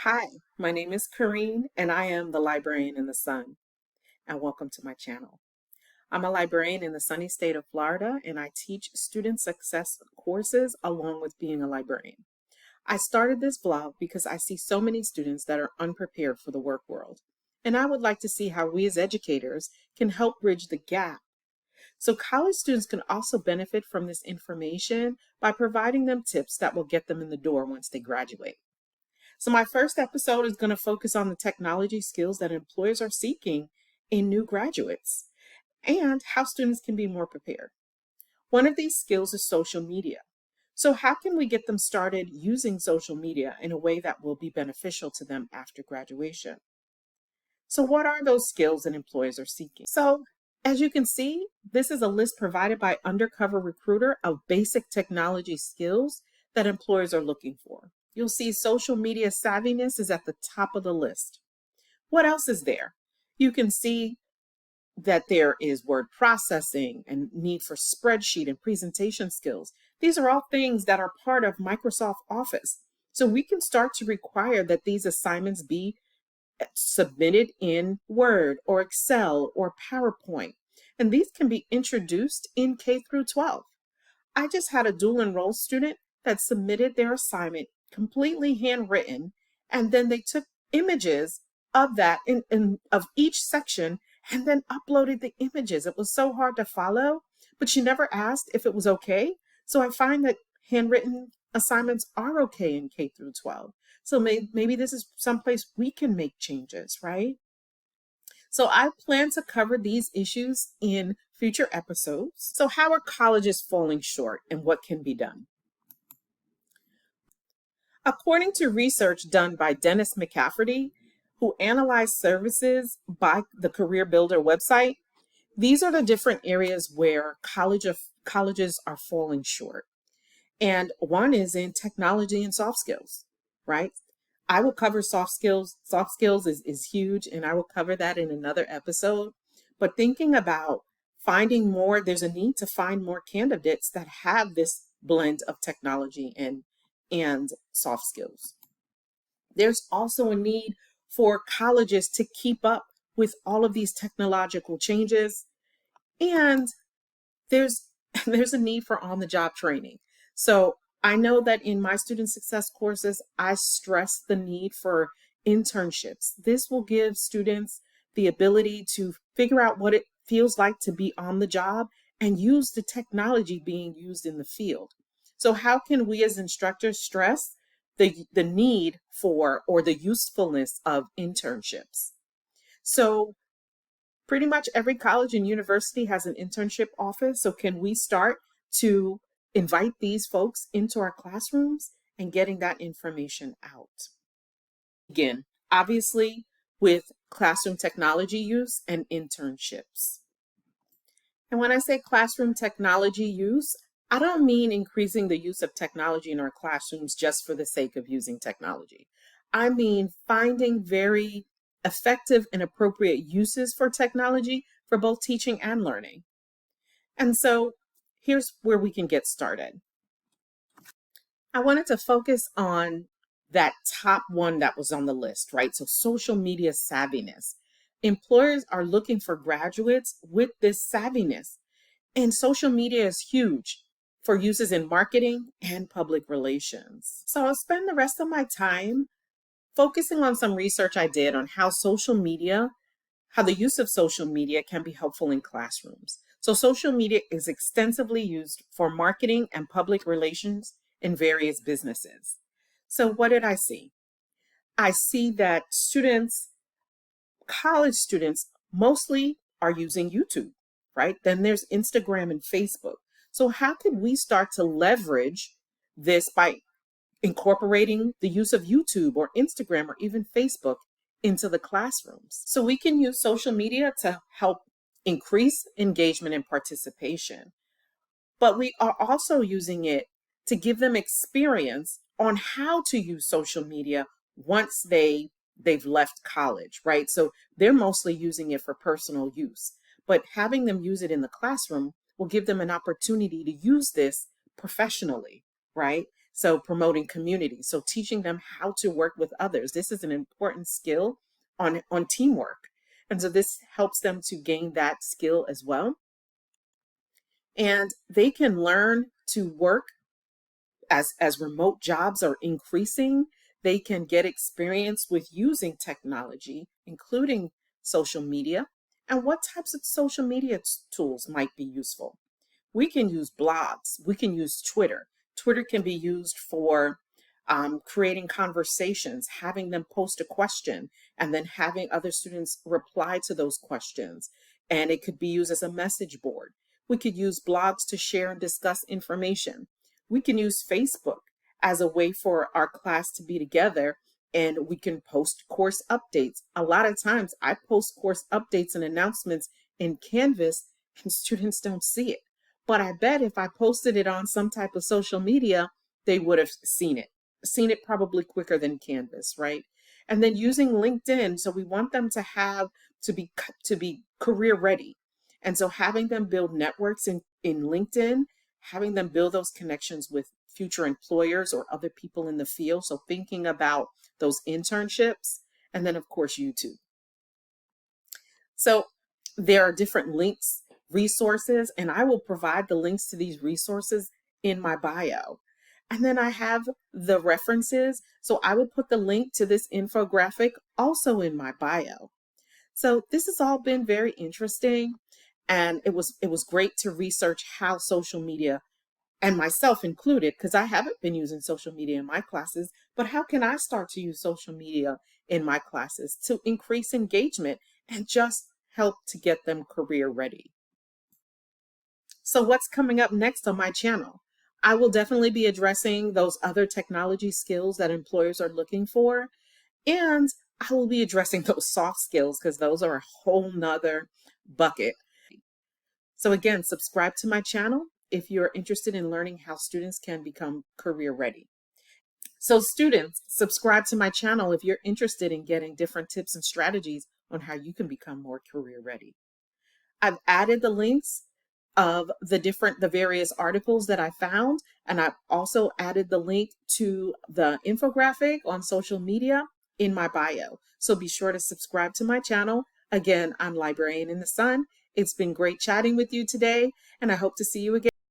Hi, my name is Kareen, and I am the librarian in the sun, and welcome to my channel. I'm a librarian in the sunny state of Florida, and I teach student success courses along with being a librarian. I started this vlog because I see so many students that are unprepared for the work world, and I would like to see how we as educators can help bridge the gap. So college students can also benefit from this information by providing them tips that will get them in the door once they graduate. So my first episode is going to focus on the technology skills that employers are seeking in new graduates and how students can be more prepared. One of these skills is social media. So how can we get them started using social media in a way that will be beneficial to them after graduation? So what are those skills that employers are seeking? So as you can see, this is a list provided by Undercover Recruiter of basic technology skills that employers are looking for. You'll see social media savviness is at the top of the list. What else is there? You can see that there is word processing and need for spreadsheet and presentation skills. These are all things that are part of Microsoft Office. So we can start to require that these assignments be submitted in Word or Excel or PowerPoint. And these can be introduced in K through 12. I just had a dual enroll student that submitted their assignment completely handwritten, and then they took images of that of each section and then uploaded the images. It was so hard to follow, but she never asked if it was okay. So I find that handwritten assignments are okay in K through 12. So maybe this is someplace we can make changes, right? So I plan to cover these issues in future episodes. So how are colleges falling short and what can be done? According to research done by Dennis McCafferty, who analyzed services by the Career Builder website, these are the different areas where colleges are falling short. And one is in technology and soft skills, right? I will cover soft skills. Soft skills is huge, and I will cover that in another episode. But thinking about finding more, there's a need to find more candidates that have this blend of technology and soft skills. There's also a need for colleges to keep up with all of these technological changes, and there's there's a need for on-the-job training. So I know that in my student success courses, I stress the need for internships. This will give students the ability to figure out what it feels like to be on the job and use the technology being used in the field. So how can we as instructors stress the need for or the usefulness of internships? So pretty much every college and university has an internship office. So can we start to invite these folks into our classrooms and getting that information out? Again, obviously with classroom technology use and internships. And when I say classroom technology use, I don't mean increasing the use of technology in our classrooms just for the sake of using technology. I mean finding very effective and appropriate uses for technology for both teaching and learning. And so here's where we can get started. I wanted to focus on that top one that was on the list, right? So social media savviness. Employers are looking for graduates with this savviness. And social media is huge for uses in marketing and public relations. So I'll spend the rest of my time focusing on some research I did on how the use of social media can be helpful in classrooms. So social media is extensively used for marketing and public relations in various businesses. So what did I see? I see that college students mostly are using YouTube, right? Then there's Instagram and Facebook. So how could we start to leverage this by incorporating the use of YouTube or Instagram or even Facebook into the classrooms? So we can use social media to help increase engagement and participation, but we are also using it to give them experience on how to use social media once they've left college, right? So they're mostly using it for personal use, but having them use it in the classroom will give them an opportunity to use this professionally, right? So promoting community, so teaching them how to work with others. This is an important skill on teamwork. And so this helps them to gain that skill as well. And they can learn to work as remote jobs are increasing. They can get experience with using technology, including social media, and what types of social media tools might be useful. We can use blogs. We can use Twitter. Twitter can be used for creating conversations, having them post a question, and then having other students reply to those questions. And it could be used as a message board. We could use blogs to share and discuss information. We can use Facebook as a way for our class to be together, and we can post course updates. A lot of times I post course updates and announcements in Canvas and students don't see it. But I bet if I posted it on some type of social media, they would have seen it probably quicker than Canvas, right? And then using LinkedIn. So we want them to have to be career ready. And so having them build networks in LinkedIn, having them build those connections with future employers or other people in the field. So thinking about those internships, and then of course, YouTube. So there are different links, resources, and I will provide the links to these resources in my bio. And then I have the references. So I will put the link to this infographic also in my bio. So this has all been very interesting. And it was great to research how social media, and myself included, because I haven't been using social media in my classes, but how can I start to use social media in my classes to increase engagement and just help to get them career ready? So what's coming up next on my channel? I will definitely be addressing those other technology skills that employers are looking for. And I will be addressing those soft skills because those are a whole nother bucket. So again, subscribe to my channel if you're interested in learning how students can become career ready. So students, subscribe to my channel if you're interested in getting different tips and strategies on how you can become more career ready. I've added the links of the various articles that I found, and I've also added the link to the infographic on social media in my bio. So be sure to subscribe to my channel. Again, I'm Librarian in the Sun. It's been great chatting with you today, and I hope to see you again.